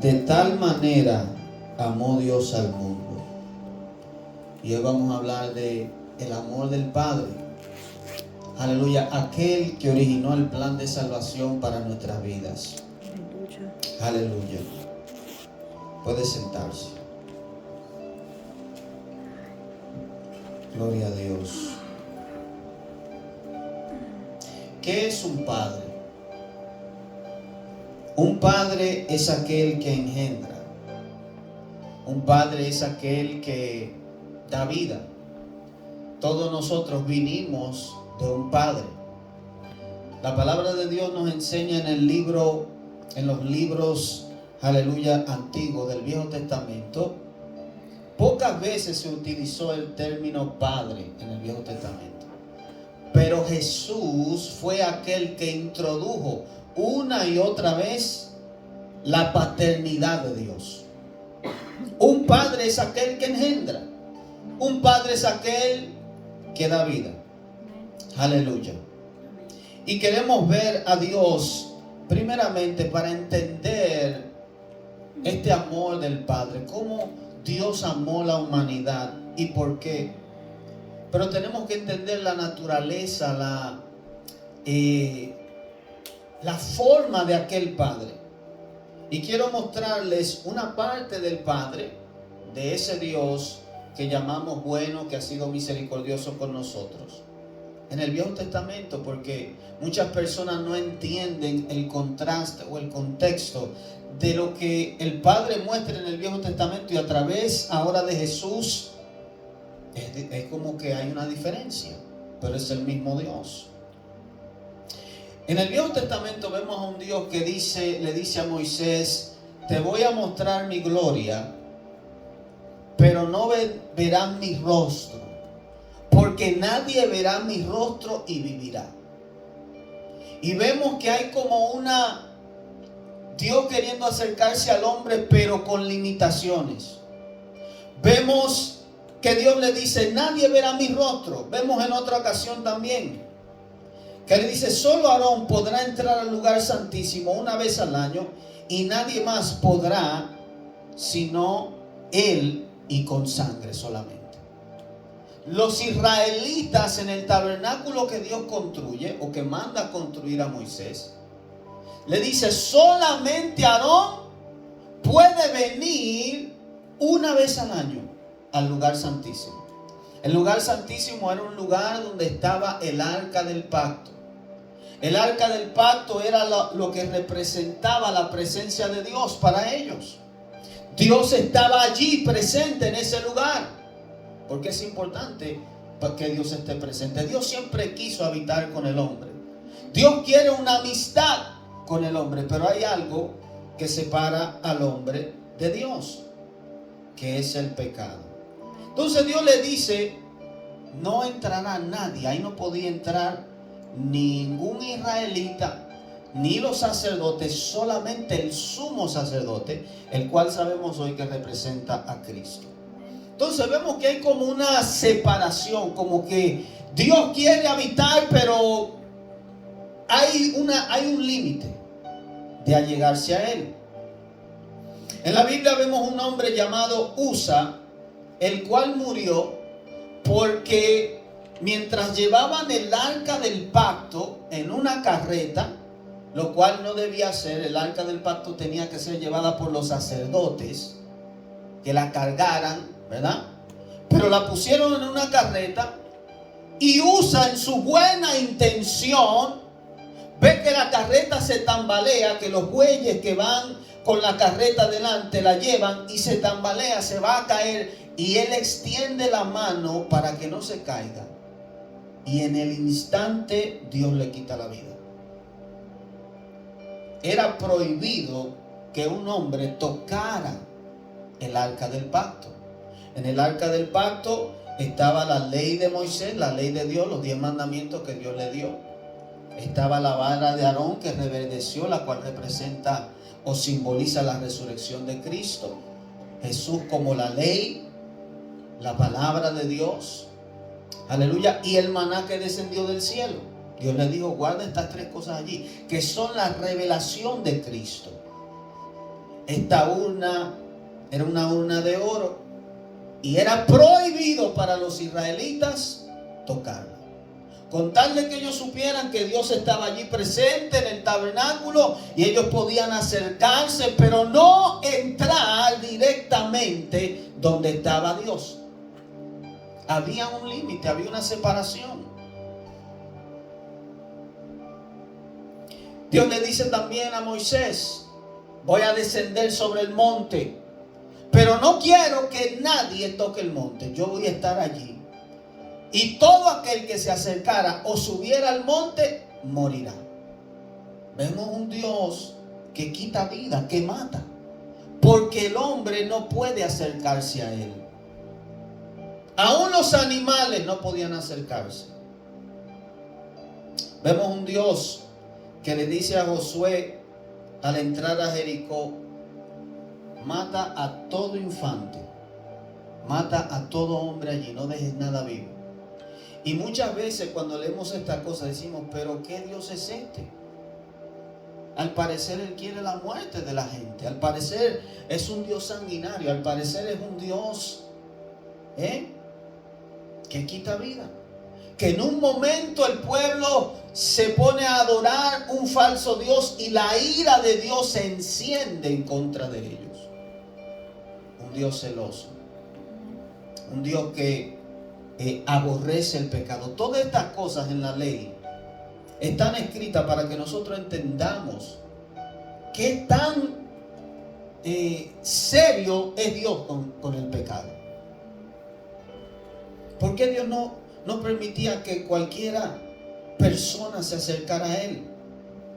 De tal manera amó Dios al mundo. Y hoy vamos a hablar de el amor del Padre. Aleluya, aquel que originó el plan de salvación para nuestras vidas. Aleluya. Puede sentarse. Gloria a Dios. ¿Qué es un padre? Un padre es aquel que engendra. Un padre es aquel que da vida. Todos nosotros vinimos de un padre. La palabra de Dios nos enseña en los libros, aleluya, antiguos del Viejo Testamento. Pocas veces se utilizó el término padre en el Viejo Testamento. Pero Jesús fue aquel que introdujo una y otra vez la paternidad de Dios. Un padre es aquel que engendra. Un padre es aquel que da vida. Aleluya. Y queremos ver a Dios primeramente para entender este amor del Padre. Cómo Dios amó la humanidad y por qué. Pero tenemos que entender la naturaleza, la forma de aquel Padre. Y quiero mostrarles una parte del Padre, de ese Dios que llamamos bueno, que ha sido misericordioso con nosotros. En el Viejo Testamento, porque muchas personas no entienden el contraste o el contexto de lo que el Padre muestra en el Viejo Testamento y a través ahora de Jesús. Es como que hay una diferencia, pero es el mismo Dios. En el Viejo Testamento vemos a un Dios que le dice a Moisés: te voy a mostrar mi gloria, pero no verán mi rostro, porque nadie verá mi rostro y vivirá. Y vemos que hay como Dios queriendo acercarse al hombre, pero con limitaciones. Vemos que Dios le dice: nadie verá mi rostro. Vemos en otra ocasión también que le dice: solo Aarón podrá entrar al lugar santísimo una vez al año, y nadie más podrá sino él, y con sangre solamente. Los israelitas en el tabernáculo que Dios construye o que manda construir a Moisés, le dice: solamente Aarón puede venir una vez al año al lugar santísimo. El lugar santísimo era un lugar donde estaba el arca del pacto. El arca del pacto era lo que representaba la presencia de Dios para ellos. Dios estaba allí presente en ese lugar. Porque es importante que Dios esté presente. Dios siempre quiso habitar con el hombre. Dios quiere una amistad con el hombre, pero hay algo que separa al hombre de Dios, que es el pecado. Entonces Dios le dice: no entrará nadie. Ahí no podía entrar ningún israelita, ni los sacerdotes, solamente el sumo sacerdote, el cual sabemos hoy que representa a Cristo. Entonces vemos que hay como una separación, como que Dios quiere habitar, pero hay un límite de allegarse a Él. En la Biblia vemos un hombre llamado Usa, el cual murió porque mientras llevaban el arca del pacto en una carreta, lo cual no debía ser, el arca del pacto tenía que ser llevada por los sacerdotes, que la cargaran, ¿verdad? Pero la pusieron en una carreta y Usa, en su buena intención, ve que la carreta se tambalea, que los bueyes que van con la carreta delante la llevan y se tambalea, se va a caer, y él extiende la mano para que no se caiga, y en el instante Dios le quita la vida. Era prohibido que un hombre tocara el arca del pacto. En el arca del pacto estaba la ley de Moisés, la ley de Dios, los 10 mandamientos que Dios le dio. Estaba la vara de Aarón que reverdeció, la cual representa o simboliza la resurrección de Cristo. Jesús como la ley, la palabra de Dios, aleluya, y el maná que descendió del cielo. Dios le dijo: guarda estas 3 cosas allí, que son la revelación de Cristo. Esta urna era una urna de oro y era prohibido para los israelitas tocarla. Con tal de que ellos supieran que Dios estaba allí presente en el tabernáculo y ellos podían acercarse, pero no entrar directamente donde estaba Dios. Había un límite, había una separación. Dios le dice también a Moisés: voy a descender sobre el monte, pero no quiero que nadie toque el monte. Yo voy a estar allí. Y todo aquel que se acercara o subiera al monte, morirá. Vemos un Dios que quita vida, que mata, porque el hombre no puede acercarse a él. Aún los animales no podían acercarse. Vemos un Dios que le dice a Josué al entrar a Jericó: mata a todo infante, mata a todo hombre allí, no dejes nada vivo. Y muchas veces cuando leemos esta cosa decimos: pero ¿qué Dios es este? Al parecer Él quiere la muerte de la gente. Al parecer es un Dios sanguinario. Al parecer es un Dios que quita vida. Que en un momento el pueblo se pone a adorar un falso Dios y la ira de Dios se enciende en contra de ellos. Un Dios celoso. Un Dios que aborrece el pecado. Todas estas cosas en la ley están escritas para que nosotros entendamos qué tan serio es Dios con el pecado. ¿Por qué Dios no permitía que cualquiera persona se acercara a Él?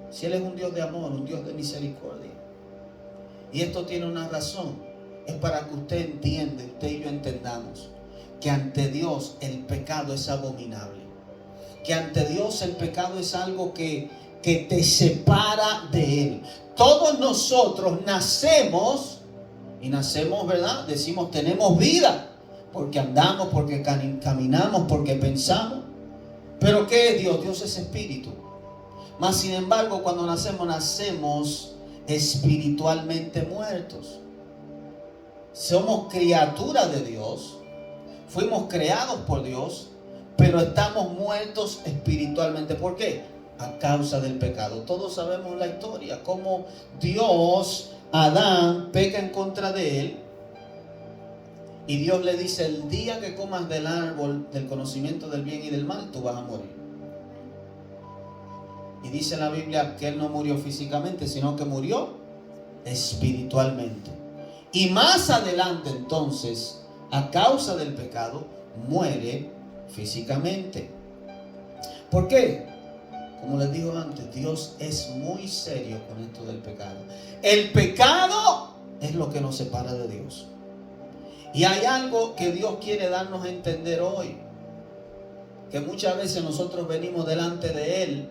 Si Él es un Dios de amor, un Dios de misericordia. Y esto tiene una razón. Es para que usted entienda, usted y yo entendamos que ante Dios el pecado es abominable. Que ante Dios el pecado es algo que te separa de Él. Todos nosotros nacemos, y nacemos, ¿verdad? Decimos, tenemos vida, porque andamos, porque caminamos, porque pensamos. Pero ¿qué es Dios? Dios es espíritu. Mas sin embargo, cuando nacemos espiritualmente muertos. Somos criaturas de Dios, fuimos creados por Dios, pero estamos muertos espiritualmente. ¿Por qué? A causa del pecado. Todos sabemos la historia, cómo Dios, Adán, peca en contra de él. Y Dios le dice: el día que comas del árbol del conocimiento del bien y del mal, tú vas a morir. Y dice la Biblia que él no murió físicamente, sino que murió espiritualmente. Y más adelante entonces, a causa del pecado, muere físicamente. ¿Por qué? Como les digo antes, Dios es muy serio con esto del pecado. El pecado es lo que nos separa de Dios. Y hay algo que Dios quiere darnos a entender hoy, que muchas veces nosotros venimos delante de Él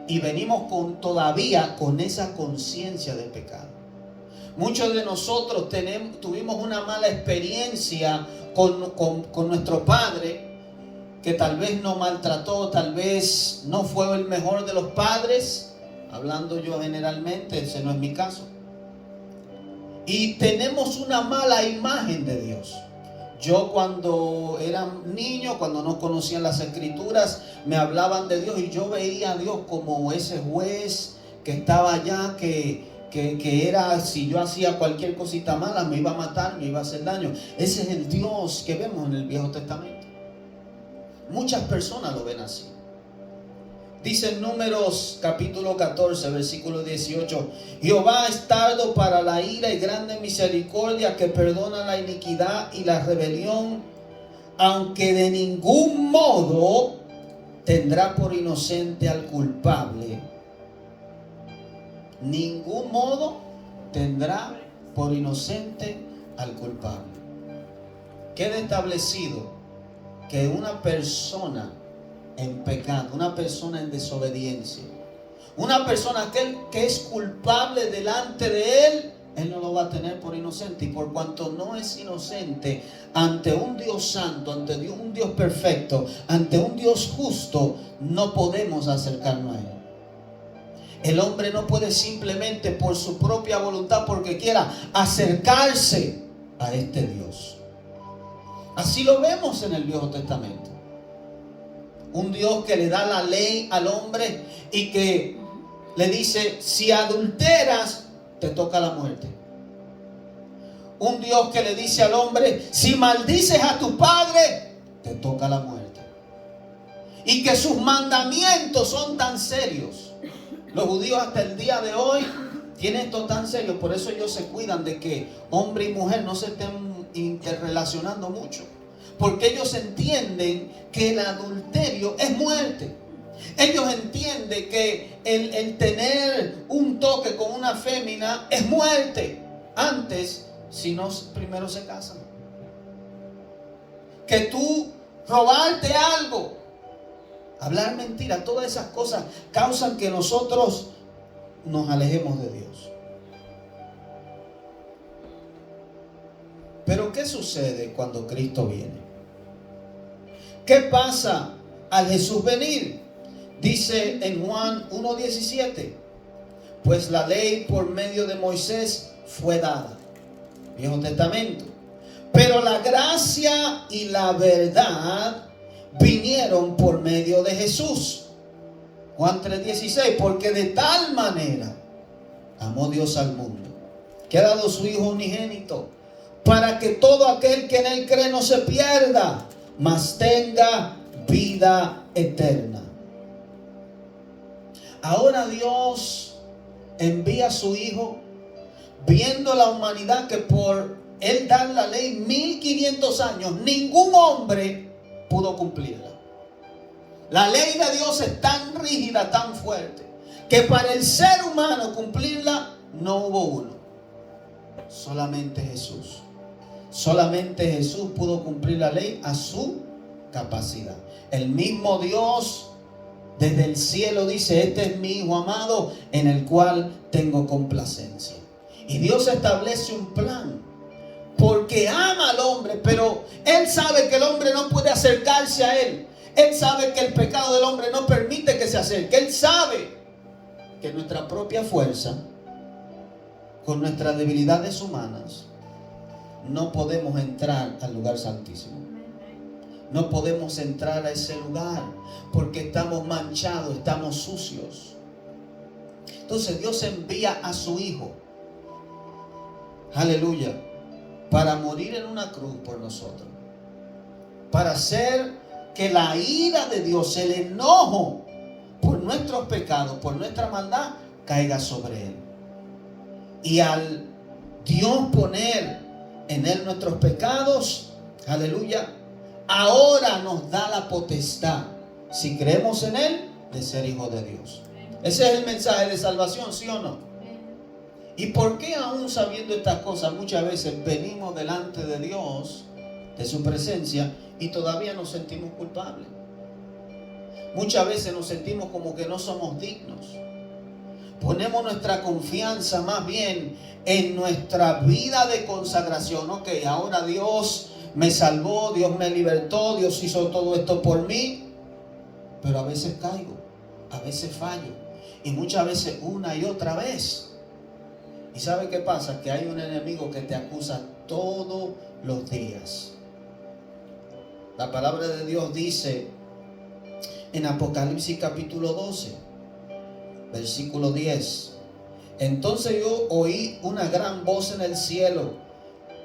y venimos todavía con esa conciencia del pecado. Muchos de nosotros tuvimos una mala experiencia con nuestro padre, que tal vez nos maltrató, tal vez no fue el mejor de los padres, hablando yo generalmente, ese no es mi caso. Y tenemos una mala imagen de Dios. Yo cuando era niño, cuando no conocía las escrituras, me hablaban de Dios y yo veía a Dios como ese juez que estaba allá, que era, si yo hacía cualquier cosita mala, me iba a matar, me iba a hacer daño. Ese es el Dios que vemos en el Viejo Testamento. Muchas personas lo ven así. Dice en Números capítulo 14, versículo 18: Jehová es tardo para la ira y grande misericordia, que perdona la iniquidad y la rebelión, aunque de ningún modo tendrá por inocente al culpable. Ningún modo tendrá por inocente al culpable. Queda establecido que una persona en pecado, una persona en desobediencia, una persona que es culpable delante de Él, Él no lo va a tener por inocente. Y por cuanto no es inocente ante un Dios santo, ante un Dios perfecto, ante un Dios justo, no podemos acercarnos a Él. El hombre no puede simplemente por su propia voluntad, porque quiera, acercarse a este Dios. Así lo vemos en el Viejo Testamento. Un Dios que le da la ley al hombre y que le dice: si adulteras, te toca la muerte. Un Dios que le dice al hombre: si maldices a tu padre, te toca la muerte. Y que sus mandamientos son tan serios. Los judíos hasta el día de hoy tienen esto tan serio. Por eso ellos se cuidan de que hombre y mujer no se estén interrelacionando mucho. Porque ellos entienden que el adulterio es muerte. Ellos entienden que el tener un toque con una fémina es muerte. Antes, si no, primero se casan. Que tú robarte algo, hablar mentira, todas esas cosas causan que nosotros nos alejemos de Dios. Pero ¿qué sucede cuando Cristo viene? ¿Qué pasa al Jesús venir? Dice en Juan 1:17: pues la ley por medio de Moisés fue dada, Viejo Testamento, pero la gracia y la verdad vinieron por medio de Jesús. Juan 3:16: porque de tal manera amó Dios al mundo, que ha dado su Hijo unigénito, para que todo aquel que en él cree no se pierda, mas tenga vida eterna. Ahora Dios envía a su Hijo, viendo la humanidad que por él dar la ley 1500 años, ningún hombre pudo cumplirla. La ley de Dios es tan rígida, tan fuerte, que para el ser humano cumplirla no hubo uno. Solamente Jesús. Solamente Jesús pudo cumplir la ley a su capacidad. El mismo Dios desde el cielo dice: este es mi Hijo amado, en el cual tengo complacencia. Y Dios establece un plan, porque ama al hombre, pero Él sabe que el hombre no puede acercarse a Él. Él sabe que el pecado del hombre no permite que se acerque. Él sabe que nuestra propia fuerza, con nuestras debilidades humanas, no podemos entrar al lugar santísimo. No podemos entrar a ese lugar porque estamos manchados, estamos sucios. Entonces Dios envía a su Hijo, aleluya, para morir en una cruz por nosotros, para hacer que la ira de Dios, el enojo por nuestros pecados, por nuestra maldad, caiga sobre Él. Y al Dios poner en Él nuestros pecados, aleluya, ahora nos da la potestad, si creemos en Él, de ser hijos de Dios. Ese es el mensaje de salvación, ¿sí o no? ¿Y por qué aún sabiendo estas cosas muchas veces venimos delante de Dios, de su presencia, y todavía nos sentimos culpables? Muchas veces nos sentimos como que no somos dignos. Ponemos nuestra confianza más bien en nuestra vida de consagración. Ok, ahora Dios me salvó, Dios me libertó, Dios hizo todo esto por mí. Pero a veces caigo, a veces fallo, y muchas veces una y otra vez. ¿Y sabe qué pasa? Que hay un enemigo que te acusa todos los días. La palabra de Dios dice en Apocalipsis capítulo 12, versículo 10: entonces yo oí una gran voz en el cielo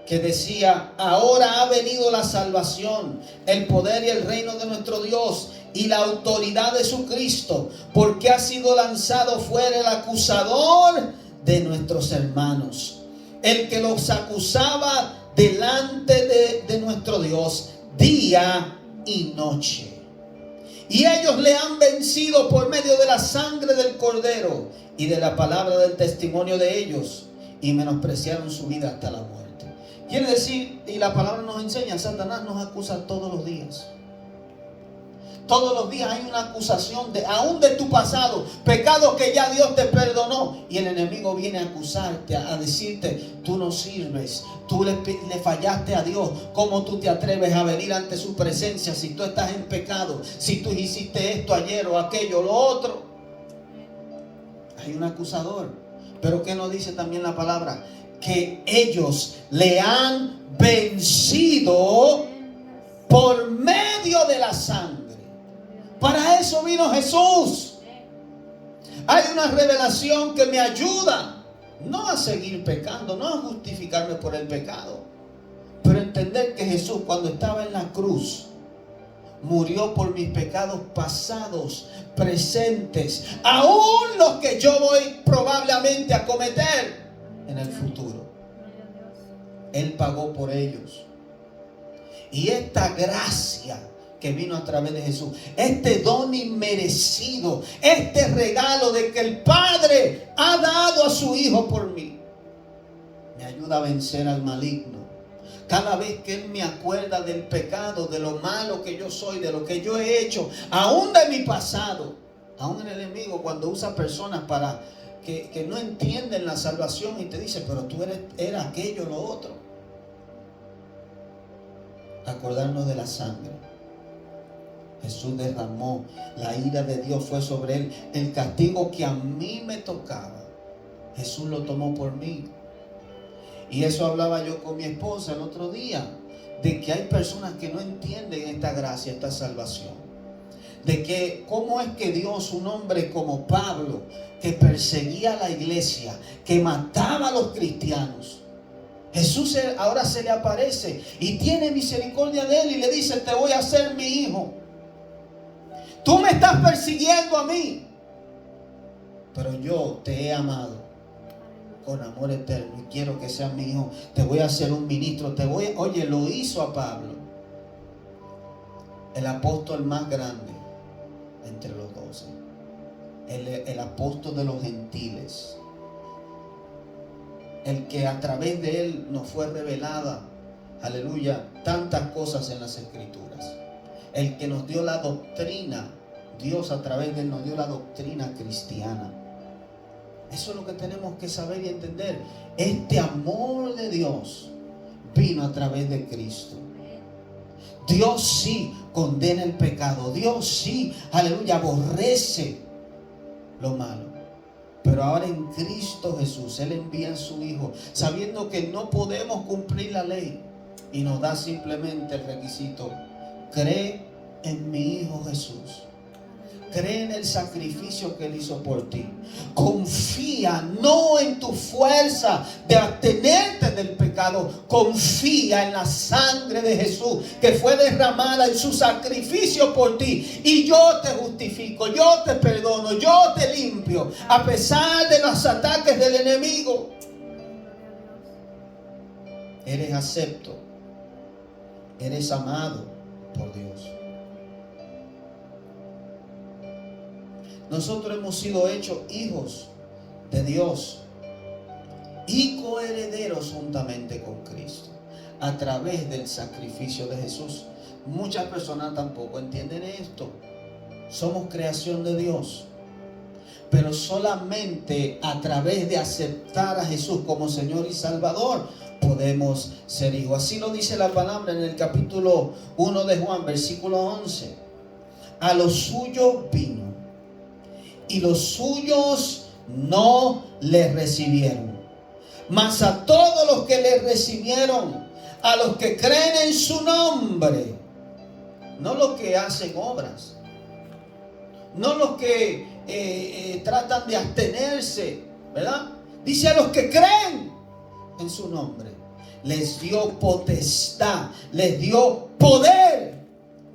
que decía: ahora ha venido la salvación, el poder y el reino de nuestro Dios y la autoridad de su Cristo, porque ha sido lanzado fuera el acusador de nuestros hermanos, el que los acusaba delante de nuestro Dios día y noche. Y ellos le han vencido por medio de la sangre del Cordero y de la palabra del testimonio de ellos, y menospreciaron su vida hasta la muerte. Quiere decir, y la palabra nos enseña, Satanás nos acusa todos los días. Todos los días hay una acusación aún de tu pasado, pecados que ya Dios te perdonó, y el enemigo viene a acusarte, a decirte: tú no sirves, tú le fallaste a Dios. ¿Cómo tú te atreves a venir ante su presencia si tú estás en pecado? Si tú hiciste esto ayer o aquello o lo otro. Hay un acusador. Pero ¿qué nos dice también la palabra? Que ellos le han vencido por medio de la sangre. Para eso vino Jesús. Hay una revelación que me ayuda no a seguir pecando, no a justificarme por el pecado, pero entender que Jesús, cuando estaba en la cruz, murió por mis pecados pasados, presentes, aún los que yo voy probablemente a cometer en el futuro. Él pagó por ellos. Y esta gracia que vino a través de Jesús, este don inmerecido, este regalo de que el Padre ha dado a su Hijo por mí, me ayuda a vencer al maligno. Cada vez que Él me acuerda del pecado, de lo malo que yo soy, de lo que yo he hecho, aún de mi pasado, aún el enemigo cuando usa personas para que no entienden la salvación y te dice, pero tú eras aquello, lo otro. Acordarnos de la sangre. Jesús derramó, la ira de Dios fue sobre Él. El castigo que a mí me tocaba, Jesús lo tomó por mí. Y eso hablaba yo con mi esposa el otro día, de que hay personas que no entienden esta gracia, esta salvación. De que cómo es que Dios, un hombre como Pablo, que perseguía a la iglesia, que mataba a los cristianos, Jesús ahora se le aparece y tiene misericordia de él y le dice, te voy a hacer mi hijo. Tú me estás persiguiendo a mí, pero yo te he amado con amor eterno y quiero que seas mi hijo. Te voy a hacer un ministro. Oye, lo hizo a Pablo, el apóstol más grande entre los 12, el apóstol de los gentiles, el que a través de él nos fue revelada, aleluya, tantas cosas en las escrituras, el que nos dio la doctrina. Dios a través de él nos dio la doctrina cristiana. Eso es lo que tenemos que saber y entender. Este amor de Dios vino a través de Cristo. Dios sí condena el pecado. Dios sí, aleluya, aborrece lo malo. Pero ahora en Cristo Jesús, Él envía a su Hijo, sabiendo que no podemos cumplir la ley. Y nos da simplemente el requisito: cree en mi Hijo Jesús. Cree en el sacrificio que Él hizo por ti. Confía no en tu fuerza de abstenerte del pecado. Confía en la sangre de Jesús que fue derramada en su sacrificio por ti. Y yo te justifico, yo te perdono, yo te limpio, a pesar de los ataques del enemigo. Eres acepto, eres amado por Dios. Nosotros hemos sido hechos hijos de Dios y coherederos juntamente con Cristo a través del sacrificio de Jesús. Muchas personas tampoco entienden esto. Somos creación de Dios, pero solamente a través de aceptar a Jesús como Señor y Salvador podemos ser hijos. Así lo dice la palabra en el capítulo 1 de Juan, versículo 11. A los suyos vino y los suyos no le recibieron. Mas a todos los que le recibieron, a los que creen en su nombre, no los que hacen obras, no los que tratan de abstenerse, ¿verdad? Dice a los que creen en su nombre, les dio potestad, les dio poder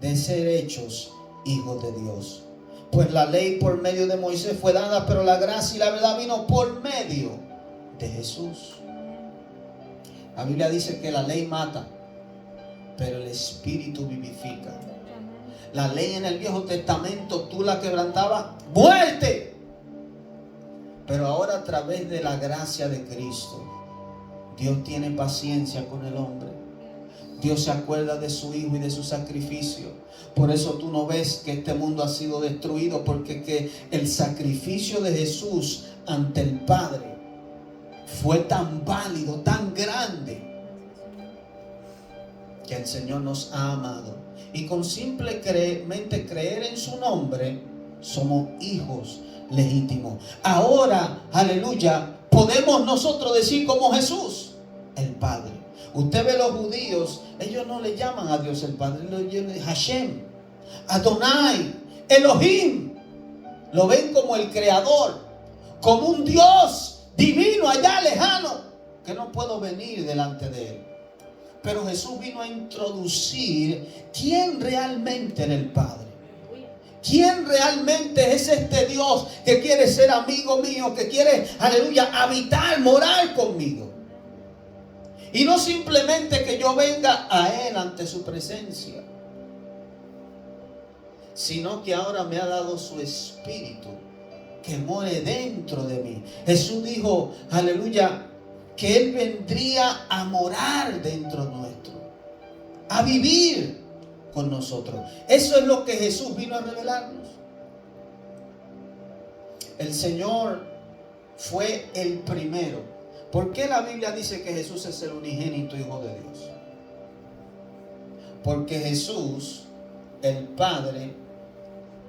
de ser hechos hijos de Dios. Pues la ley por medio de Moisés fue dada, pero la gracia y la verdad vino por medio de Jesús. La Biblia dice que la ley mata, pero el Espíritu vivifica. La ley en el Viejo Testamento tú la quebrantabas, muerte. Pero ahora a través de la gracia de Cristo, Dios tiene paciencia con el hombre. Dios se acuerda de su Hijo y de su sacrificio. Por eso tú no ves que este mundo ha sido destruido, porque que el sacrificio de Jesús ante el Padre fue tan válido, tan grande, que el Señor nos ha amado. Y con simplemente creer en su nombre, somos hijos legítimos. Ahora, aleluya, podemos nosotros decir como Jesús, el Padre. Usted ve los judíos, ellos no le llaman a Dios el Padre, ellos le llaman Hashem, Adonai, Elohim. Lo ven como el creador, como un Dios divino allá lejano, que no puedo venir delante de él. Pero Jesús vino a introducir quién realmente era el Padre. ¿Quién realmente es este Dios que quiere ser amigo mío, que quiere, aleluya, habitar, morar conmigo? Y no simplemente que yo venga a Él ante su presencia, sino que ahora me ha dado su Espíritu que more dentro de mí. Jesús dijo, aleluya, que Él vendría a morar dentro nuestro, a vivir con nosotros. Eso es lo que Jesús vino a revelarnos. El Señor fue el primero. ¿Por qué la Biblia dice que Jesús es el unigénito Hijo de Dios? Porque Jesús, el Padre,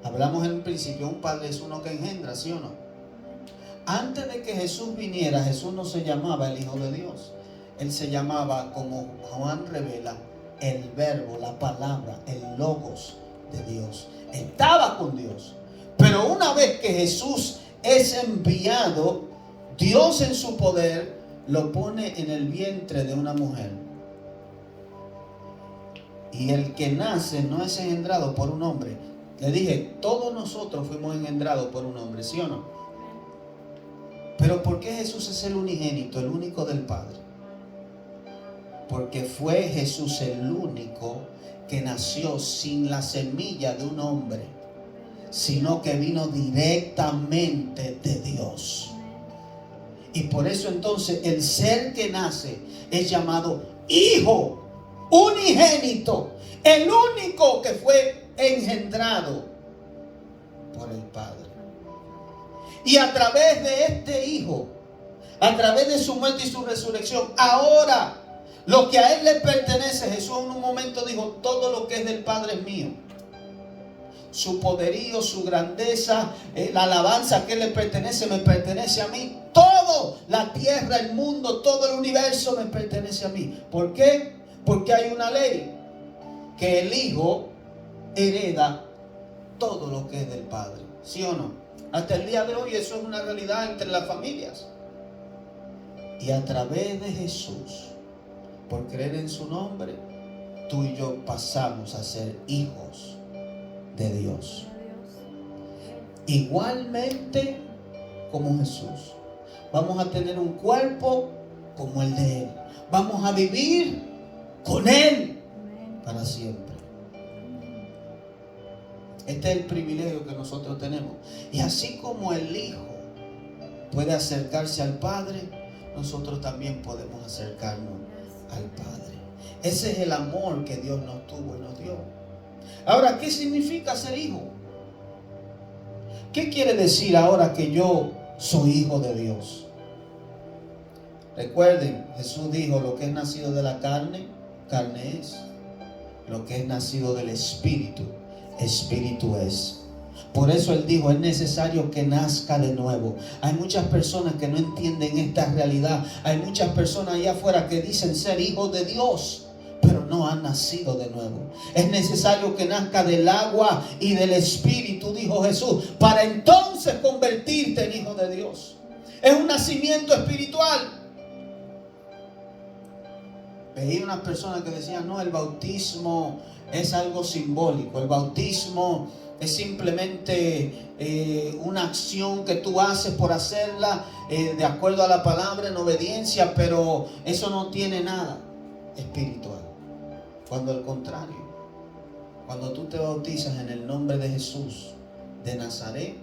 hablamos en un principio, un Padre es uno que engendra, ¿sí o no? Antes de que Jesús viniera, Jesús no se llamaba el Hijo de Dios. Él se llamaba, como Juan revela, el verbo, la palabra, el logos de Dios. Estaba con Dios. Pero una vez que Jesús es enviado, Dios en su poder lo pone en el vientre de una mujer. Y el que nace no es engendrado por un hombre. Le dije, todos nosotros fuimos engendrados por un hombre, ¿sí o no? Pero ¿por qué Jesús es el unigénito, el único del Padre? Porque fue Jesús el único que nació sin la semilla de un hombre, sino que vino directamente de Dios. Y por eso entonces el ser que nace es llamado Hijo unigénito, el único que fue engendrado por el Padre. Y a través de este Hijo, a través de su muerte y su resurrección, ahora lo que a Él le pertenece, Jesús en un momento dijo, todo lo que es del Padre es mío. Su poderío, su grandeza, la alabanza que Él le pertenece, me pertenece a mí. Todo, la tierra, el mundo, todo el universo me pertenece a mí. ¿Por qué? Porque hay una ley, que el Hijo hereda todo lo que es del Padre. ¿Sí o no? Hasta el día de hoy eso es una realidad entre las familias. Y a través de Jesús, por creer en su nombre, tú y yo pasamos a ser hijos de Dios. Igualmente como Jesús. Vamos a tener un cuerpo como el de Él. Vamos a vivir con Él para siempre. Este es el privilegio que nosotros tenemos. Y así como el Hijo puede acercarse al Padre, nosotros también podemos acercarnos al Padre. Ese es el amor que Dios nos tuvo y nos dio. Ahora, ¿qué significa ser hijo? ¿Qué quiere decir ahora que yo soy hijo de Dios? Recuerden, Jesús dijo, lo que es nacido de la carne, carne es. Lo que es nacido del Espíritu, Espíritu es. Por eso Él dijo, es necesario que nazca de nuevo. Hay muchas personas que no entienden esta realidad. Hay muchas personas allá afuera que dicen ser hijos de Dios, pero no han nacido de nuevo. Es necesario que nazca del agua y del Espíritu, dijo Jesús, para entonces convertirte en hijo de Dios. Es un nacimiento espiritual. Veía unas personas que decían, no, el bautismo es algo simbólico. El bautismo es simplemente una acción que tú haces por hacerla de acuerdo a la palabra, en obediencia, pero eso no tiene nada espiritual. Cuando al contrario, cuando tú te bautizas en el nombre de Jesús de Nazaret,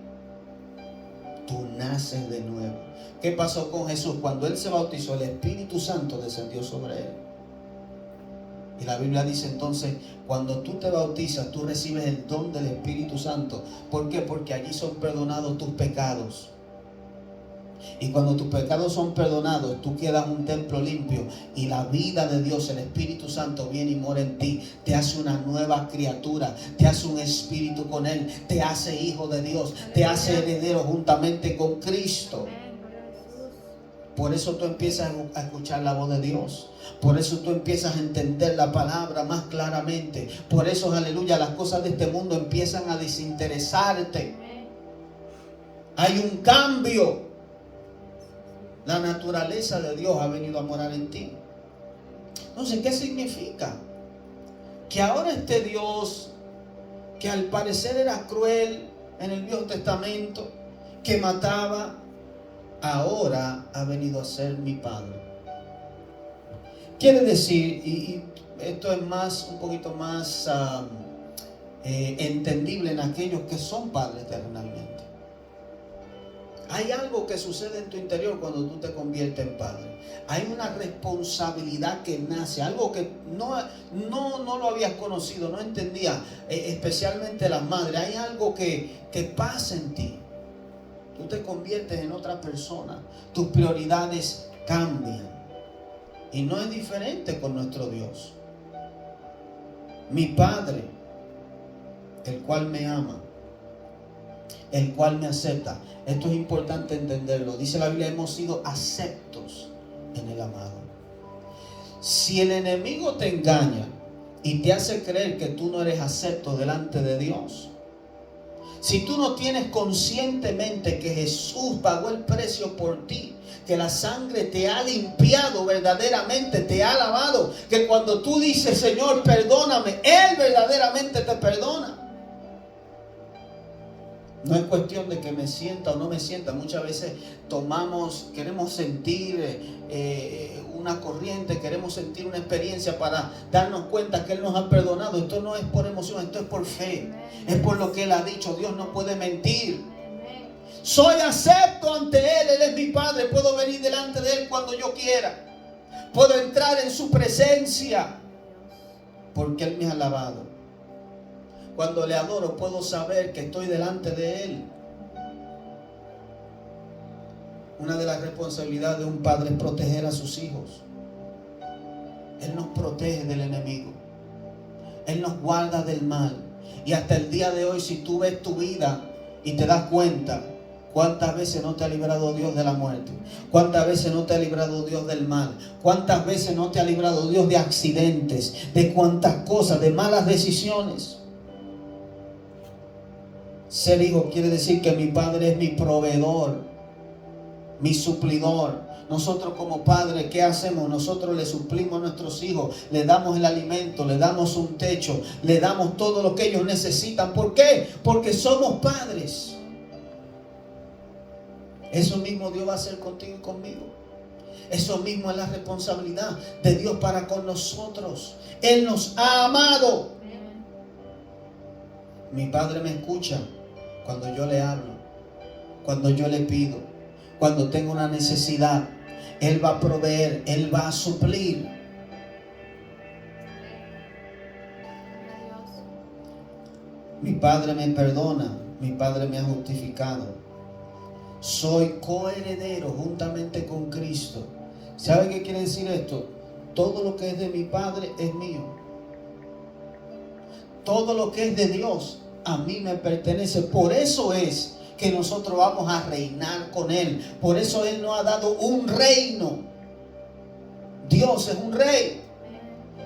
tú naces de nuevo. ¿Qué pasó con Jesús? Cuando Él se bautizó, el Espíritu Santo descendió sobre Él. Y la Biblia dice entonces, cuando tú te bautizas, tú recibes el don del Espíritu Santo. ¿Por qué? Porque allí son perdonados tus pecados. Y cuando tus pecados son perdonados, tú quedas un templo limpio y la vida de Dios, el Espíritu Santo, viene y mora en ti. Te hace una nueva criatura, te hace un espíritu con Él, te hace hijo de Dios, te hace heredero juntamente con Cristo. Por eso tú empiezas a escuchar la voz de Dios. Por eso tú empiezas a entender la palabra más claramente. Por eso, aleluya, las cosas de este mundo empiezan a desinteresarte. Hay un cambio. La naturaleza de Dios ha venido a morar en ti. Entonces, ¿qué significa? Que ahora este Dios, que al parecer era cruel en el Viejo Testamento, que mataba, ahora ha venido a ser mi Padre. Quiere decir, y esto es un poquito más entendible en aquellos que son padres terrenalmente. Hay algo que sucede en tu interior cuando tú te conviertes en padre. Hay una responsabilidad que nace, algo que no lo habías conocido, no entendías, especialmente las madres. Hay algo que pasa en ti. Tú te conviertes en otra persona. Tus prioridades cambian. Y no es diferente con nuestro Dios. Mi Padre, el cual me ama, el cual me acepta. Esto es importante entenderlo. Dice la Biblia, hemos sido aceptos en el amado. Si el enemigo te engaña y te hace creer que tú no eres acepto delante de Dios, si tú no tienes conscientemente que Jesús pagó el precio por ti, que la sangre te ha limpiado verdaderamente, te ha lavado, que cuando tú dices, Señor, perdóname, Él verdaderamente te perdona. No es cuestión de que me sienta o no me sienta. Muchas veces queremos sentir una corriente, queremos sentir una experiencia para darnos cuenta que Él nos ha perdonado. Esto no es por emoción, esto es por fe. Es por lo que Él ha dicho. Dios no puede mentir. Soy acepto ante Él, Él es mi Padre. Puedo venir delante de Él cuando yo quiera. Puedo entrar en su presencia porque Él me ha lavado. Cuando le adoro, puedo saber que estoy delante de Él. Una de las responsabilidades de un padre es proteger a sus hijos. Él nos protege del enemigo. Él nos guarda del mal. Y hasta el día de hoy, si tú ves tu vida y te das cuenta, ¿cuántas veces no te ha librado Dios de la muerte? ¿Cuántas veces no te ha librado Dios del mal? ¿Cuántas veces no te ha librado Dios de accidentes? De cuántas cosas, de malas decisiones. Ser hijo quiere decir que mi Padre es mi proveedor, mi suplidor. Nosotros como padres, ¿qué hacemos? Nosotros le suplimos a nuestros hijos, le damos el alimento, le damos un techo, le damos todo lo que ellos necesitan. ¿Por qué? Porque somos padres. Eso mismo Dios va a hacer contigo y conmigo. Eso mismo es la responsabilidad de Dios para con nosotros. Él nos ha amado. Mi Padre me escucha cuando yo le hablo, cuando yo le pido, cuando tengo una necesidad. Él va a proveer, Él va a suplir. Mi Padre me perdona, mi Padre me ha justificado. Soy coheredero juntamente con Cristo. ¿Sabe qué quiere decir esto? Todo lo que es de mi Padre es mío. Todo lo que es de Dios a mí me pertenece. Por eso es que nosotros vamos a reinar con Él. Por eso Él nos ha dado un reino. Dios es un rey.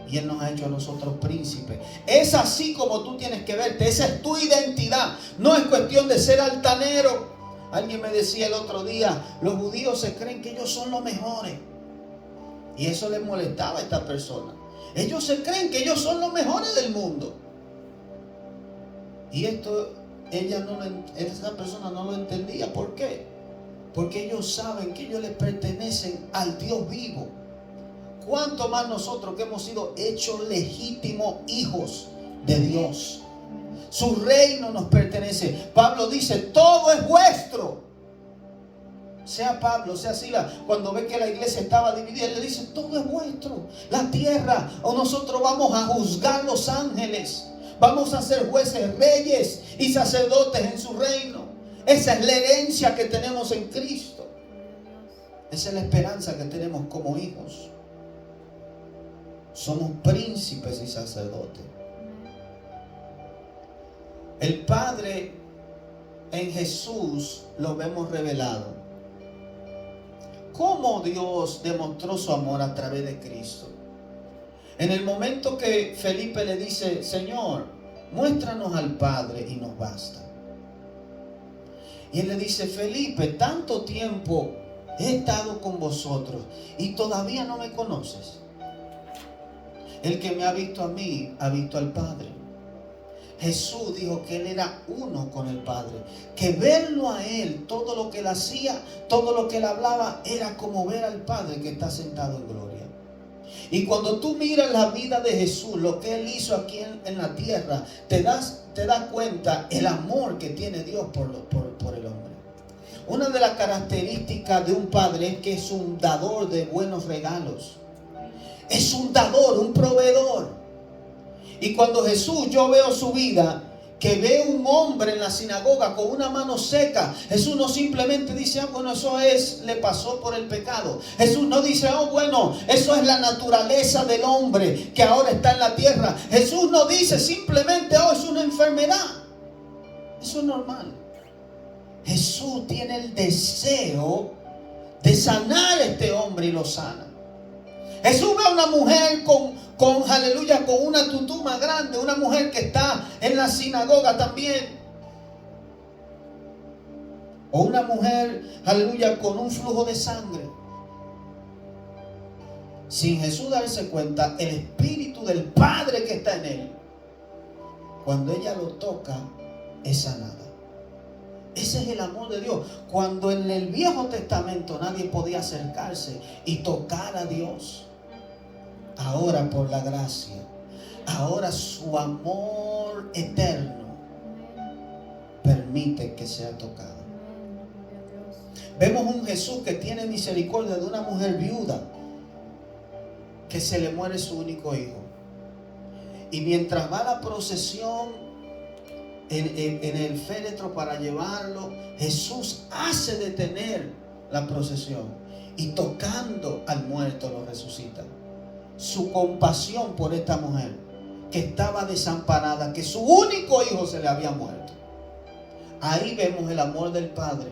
Y Él nos ha hecho a nosotros príncipes. Es así como tú tienes que verte. Esa es tu identidad. No es cuestión de ser altanero. Alguien me decía el otro día, los judíos se creen que ellos son los mejores. Y eso les molestaba a esta persona. Ellos se creen que ellos son los mejores del mundo. Y esto, esa persona no lo entendía. ¿Por qué? Porque ellos saben que ellos le pertenecen al Dios vivo. ¿Cuánto más nosotros que hemos sido hechos legítimos hijos de Dios? Su reino nos pertenece. Pablo dice, todo es vuestro. Sea Pablo, sea Silas, cuando ve que la iglesia estaba dividida, él le dice, todo es vuestro. La tierra, o nosotros vamos a juzgar los ángeles. Vamos a ser jueces, reyes y sacerdotes en su reino. Esa es la herencia que tenemos en Cristo. Esa es la esperanza que tenemos como hijos. Somos príncipes y sacerdotes. El Padre en Jesús lo vemos revelado. ¿Cómo Dios demostró su amor a través de Cristo? En el momento que Felipe le dice: Señor, muéstranos al Padre y nos basta. Y él le dice: Felipe, tanto tiempo he estado con vosotros y todavía no me conoces. El que me ha visto a mí, ha visto al Padre. Jesús dijo que Él era uno con el Padre, que verlo a Él, todo lo que Él hacía, todo lo que Él hablaba, era como ver al Padre que está sentado en gloria. Y cuando tú miras la vida de Jesús, lo que Él hizo aquí en la tierra, te das cuenta el amor que tiene Dios por el hombre. Una de las características de un padre es que es un dador de buenos regalos. Es un dador, un proveedor. Y cuando Jesús, yo veo su vida, que ve un hombre en la sinagoga con una mano seca, Jesús no simplemente dice: bueno, eso le pasó por el pecado. Jesús no dice: bueno, eso es la naturaleza del hombre que ahora está en la tierra. Jesús no dice simplemente: es una enfermedad. Eso es normal. Jesús tiene el deseo de sanar a este hombre y lo sana. Jesús ve a una mujer con aleluya, con una tutuma grande, una mujer que está en la sinagoga también. O una mujer, aleluya, con un flujo de sangre. Sin Jesús darse cuenta, el Espíritu del Padre que está en él, cuando ella lo toca, es sanada. Ese es el amor de Dios. Cuando en el Viejo Testamento nadie podía acercarse y tocar a Dios, ahora por la gracia, ahora su amor eterno permite que sea tocado. Vemos un Jesús que tiene misericordia de una mujer viuda que se le muere su único hijo. Y mientras va la procesión en el féretro para llevarlo, Jesús hace detener la procesión y tocando al muerto lo resucita. Su compasión por esta mujer que estaba desamparada, que su único hijo se le había muerto. Ahí vemos el amor del Padre.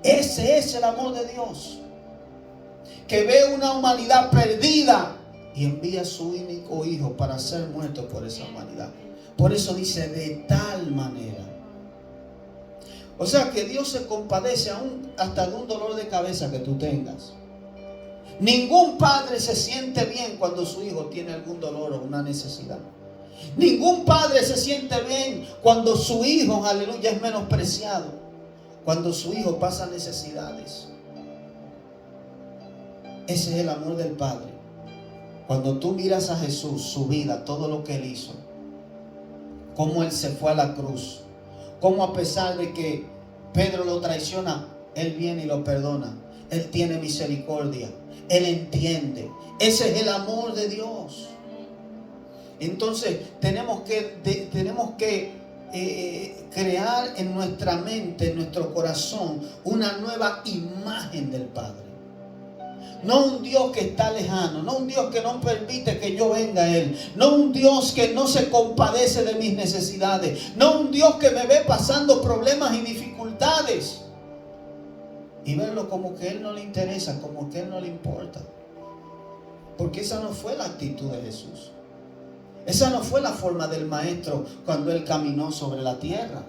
Ese es el amor de Dios, que ve una humanidad perdida y envía a su único hijo para ser muerto por esa humanidad. Por eso dice: de tal manera. O sea que Dios se compadece aún hasta de un dolor de cabeza que tú tengas. Ningún padre se siente bien cuando su hijo tiene algún dolor o una necesidad. Ningún padre se siente bien cuando su hijo, aleluya, es menospreciado. Cuando su hijo pasa necesidades. Ese es el amor del Padre. Cuando tú miras a Jesús, su vida, todo lo que Él hizo, cómo Él se fue a la cruz, cómo a pesar de que Pedro lo traiciona, Él viene y lo perdona. Él tiene misericordia. Él entiende. Ese es el amor de Dios. Entonces tenemos que crear en nuestra mente, en nuestro corazón, una nueva imagen del Padre. No un Dios que está lejano, no un Dios que no permite que yo venga a Él, no un Dios que no se compadece de mis necesidades, no un Dios que me ve pasando problemas y dificultades y verlo como que a Él no le interesa, como que a Él no le importa. Porque esa no fue la actitud de Jesús. Esa no fue la forma del Maestro cuando Él caminó sobre la tierra.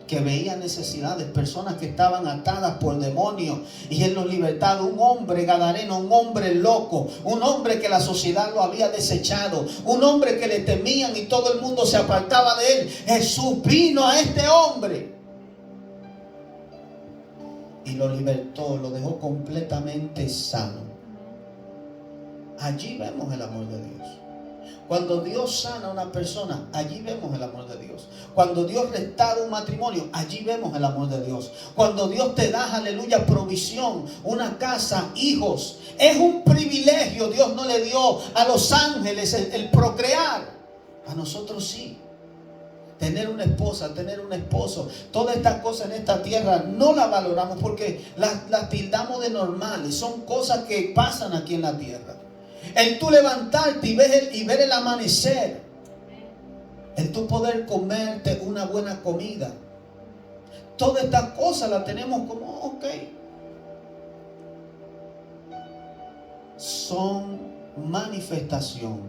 Que veía necesidades, personas que estaban atadas por demonios y Él los libertaba. Un hombre gadareno, un hombre loco, un hombre que la sociedad lo había desechado, un hombre que le temían y todo el mundo se apartaba de Él. Jesús vino a este hombre y lo libertó, lo dejó completamente sano. Allí vemos el amor de Dios. Cuando Dios sana a una persona, allí vemos el amor de Dios. Cuando Dios restaura un matrimonio, allí vemos el amor de Dios. Cuando Dios te da, aleluya, provisión, una casa, hijos, es un privilegio. Dios no le dio a los ángeles el procrear. A nosotros sí. tener una esposa, tener un esposo. Todas estas cosas en esta tierra no las valoramos porque las tildamos de normales. Son cosas que pasan aquí en la tierra. El tú levantarte y ver el amanecer. El tú poder comerte una buena comida. Todas estas cosas las tenemos como, ok. Son manifestación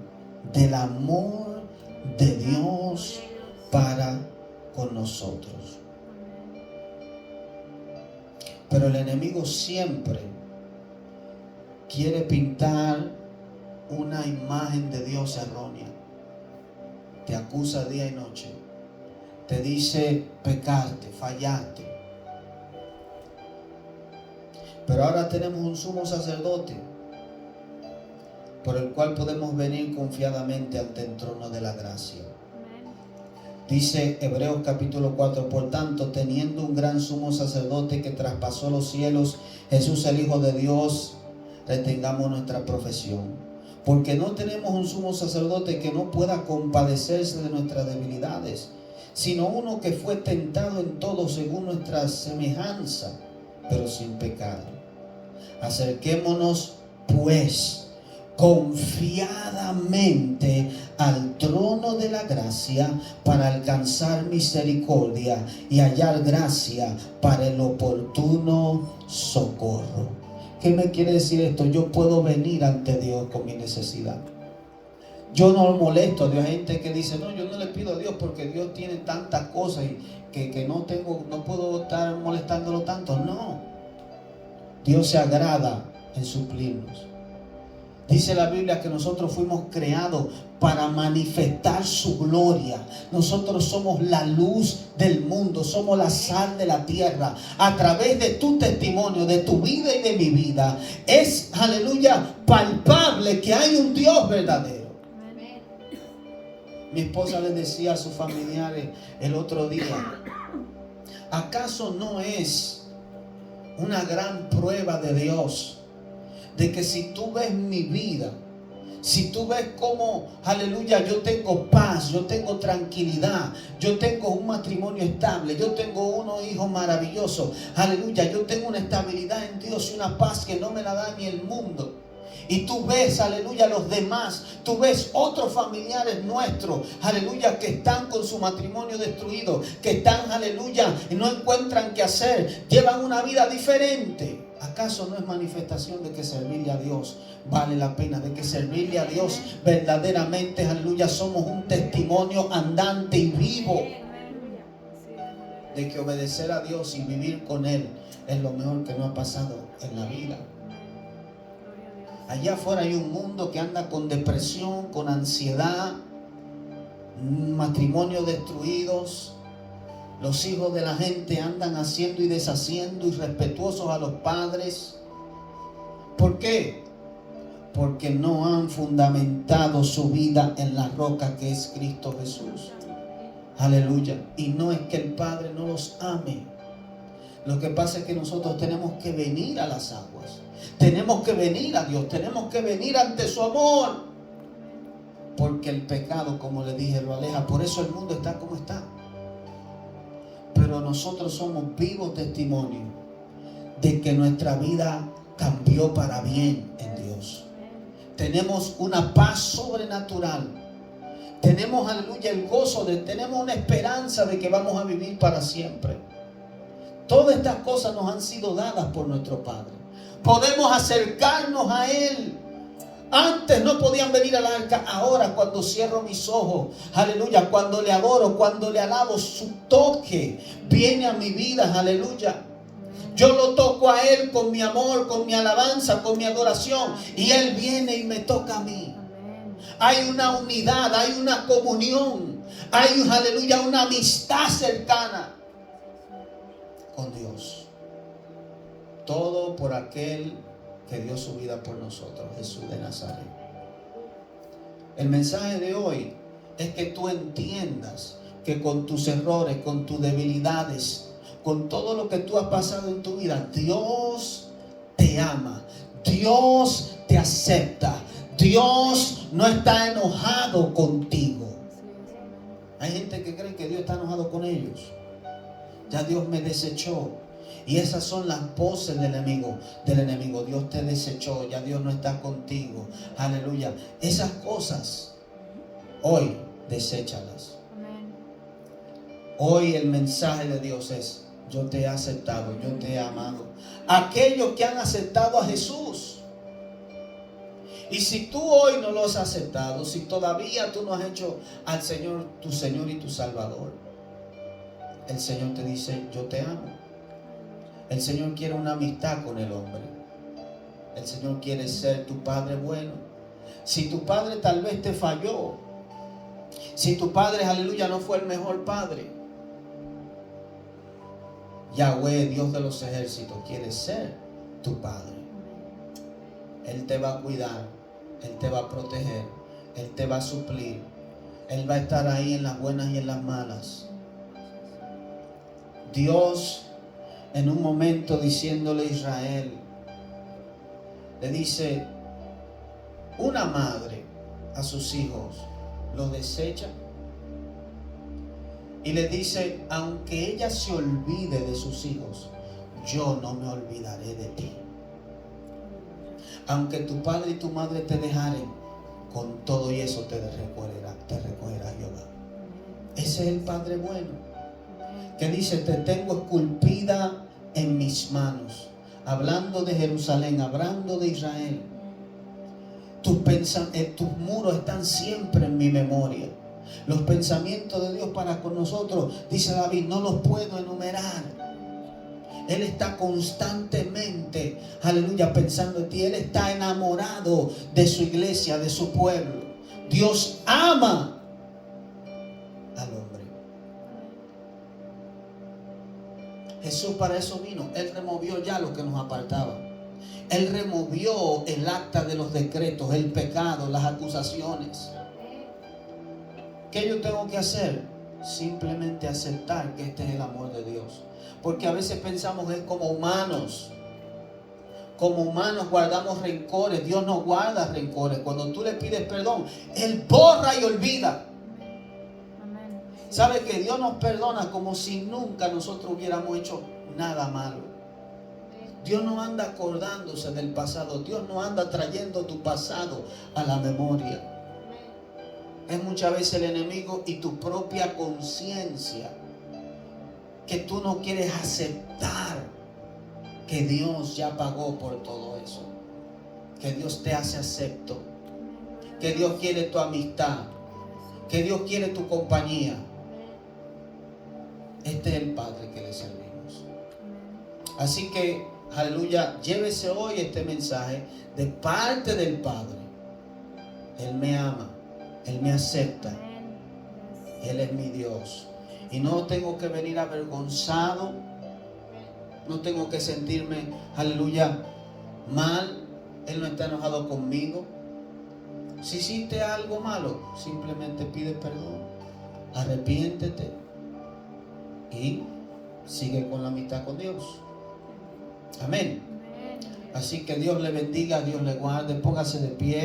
del amor de Dios para con nosotros. Pero el enemigo siempre quiere pintar una imagen de Dios errónea. Te acusa día y noche. Te dice pecaste, fallaste. Pero ahora tenemos un sumo sacerdote por el cual podemos venir confiadamente ante el trono de la gracia. Dice Hebreos capítulo 4, por tanto, teniendo un gran sumo sacerdote que traspasó los cielos, Jesús el Hijo de Dios, retengamos nuestra profesión. Porque no tenemos un sumo sacerdote que no pueda compadecerse de nuestras debilidades, sino uno que fue tentado en todo según nuestra semejanza, pero sin pecado. Acerquémonos, pues, confiadamente al trono de la gracia para alcanzar misericordia y hallar gracia para el oportuno socorro. ¿Qué me quiere decir esto? Yo puedo venir ante Dios con mi necesidad. Yo no molesto a Dios. Hay gente que dice, no, yo no le pido a Dios porque Dios tiene tantas cosas y que no puedo estar molestándolo tanto. No. Dios se agrada en suplirnos. Dice la Biblia que nosotros fuimos creados para manifestar su gloria. Nosotros somos la luz del mundo, somos la sal de la tierra. A través de tu testimonio, de tu vida y de mi vida, es, aleluya, palpable que hay un Dios verdadero. Mi esposa le decía a sus familiares el otro día, ¿acaso no es una gran prueba de Dios? De que si tú ves mi vida, si tú ves cómo, aleluya, yo tengo paz, yo tengo tranquilidad, yo tengo un matrimonio estable, yo tengo unos hijos maravillosos, aleluya, yo tengo una estabilidad en Dios y una paz que no me la da ni el mundo. Y tú ves, aleluya, los demás, tú ves otros familiares nuestros, aleluya, que están con su matrimonio destruido, que están, aleluya, y no encuentran qué hacer, llevan una vida diferente. ¿Acaso no es manifestación de que servirle a Dios vale la pena? De que servirle a Dios verdaderamente, aleluya, somos un testimonio andante y vivo. De que obedecer a Dios y vivir con Él es lo mejor que nos ha pasado en la vida. Allá afuera hay un mundo que anda con depresión, con ansiedad, matrimonios destruidos. Los hijos de la gente andan haciendo y deshaciendo, irrespetuosos a los padres. ¿Por qué? Porque no han fundamentado su vida en la roca que es Cristo Jesús. Aleluya. Y no es que el Padre no los ame. Lo que pasa es que nosotros tenemos que venir a las aguas. Tenemos que venir a Dios. Tenemos que venir ante su amor. Porque el pecado, como le dije, lo aleja. Por eso el mundo está como está. Pero nosotros somos vivos testimonios de que nuestra vida cambió para bien en Dios. Tenemos una paz sobrenatural. Tenemos, aleluya, el gozo tenemos una esperanza de que vamos a vivir para siempre. Todas estas cosas nos han sido dadas por nuestro Padre. Podemos acercarnos a Él. Antes no podían venir al arca. Ahora cuando cierro mis ojos, aleluya, cuando le adoro, cuando le alabo, su toque viene a mi vida, aleluya. Yo lo toco a Él con mi amor, con mi alabanza, con mi adoración. Y Él viene y me toca a mí. Hay una unidad, hay una comunión. Hay, aleluya, una amistad cercana con Dios. Todo por aquel que dio su vida por nosotros, Jesús de Nazaret. El mensaje de hoy es que tú entiendas que con tus errores, con tus debilidades, con todo lo que tú has pasado en tu vida, Dios te ama, Dios te acepta, Dios no está enojado contigo. Hay gente que cree que Dios está enojado con ellos. Ya Dios me desechó. Y esas son las voces del enemigo. Dios te desechó, ya Dios no está contigo. Aleluya. Esas cosas, hoy, deséchalas. Hoy el mensaje de Dios es: yo te he aceptado, yo te he amado. Aquellos que han aceptado a Jesús. Y si tú hoy no lo has aceptado, si todavía tú no has hecho al Señor tu Señor y tu Salvador, el Señor te dice: yo te amo. El Señor quiere una amistad con el hombre. El Señor quiere ser tu Padre bueno. Si tu padre tal vez te falló, si tu padre, aleluya, no fue el mejor padre, Yahweh, Dios de los ejércitos, quiere ser tu Padre. Él te va a cuidar, Él te va a proteger, Él te va a suplir. Él va a estar ahí en las buenas y en las malas. Dios, en un momento diciéndole a Israel, le dice: una madre a sus hijos los desecha. Y le dice: aunque ella se olvide de sus hijos, yo no me olvidaré de ti. Aunque tu padre y tu madre te dejaren, con todo y eso te recogerá Jehová. Ese es el Padre bueno, que dice: te tengo esculpida en mis manos. Hablando de Jerusalén, hablando de Israel. Tus muros están siempre en mi memoria. Los pensamientos de Dios para con nosotros, dice David, no los puedo enumerar. Él está constantemente, aleluya, pensando en ti. Él está enamorado de su iglesia, de su pueblo. Dios ama al hombre. Jesús para eso vino. Él removió ya lo que nos apartaba. Él removió el acta de los decretos, el pecado, las acusaciones. ¿Qué yo tengo que hacer? Simplemente aceptar que este es el amor de Dios. Porque a veces pensamos que es como humanos. Como humanos guardamos rencores. Dios no guarda rencores. Cuando tú le pides perdón, Él borra y olvida. ¿Sabe que Dios nos perdona como si nunca nosotros hubiéramos hecho nada malo? Dios no anda acordándose del pasado. Dios no anda trayendo tu pasado a la memoria. Es muchas veces el enemigo y tu propia conciencia que tú no quieres aceptar que Dios ya pagó por todo eso. Que Dios te hace acepto. Que Dios quiere tu amistad. Que Dios quiere tu compañía. Este es el Padre que le servimos. Así que, aleluya, llévese hoy este mensaje de parte del Padre. Él me ama. Él me acepta. Él es mi Dios. Y no tengo que venir avergonzado. No tengo que sentirme, aleluya, mal. Él no está enojado conmigo. Si hiciste algo malo, simplemente pide perdón. Arrepiéntete. Y sigue con la amistad con Dios. Amén. Así que Dios le bendiga, Dios le guarde. Póngase de pie.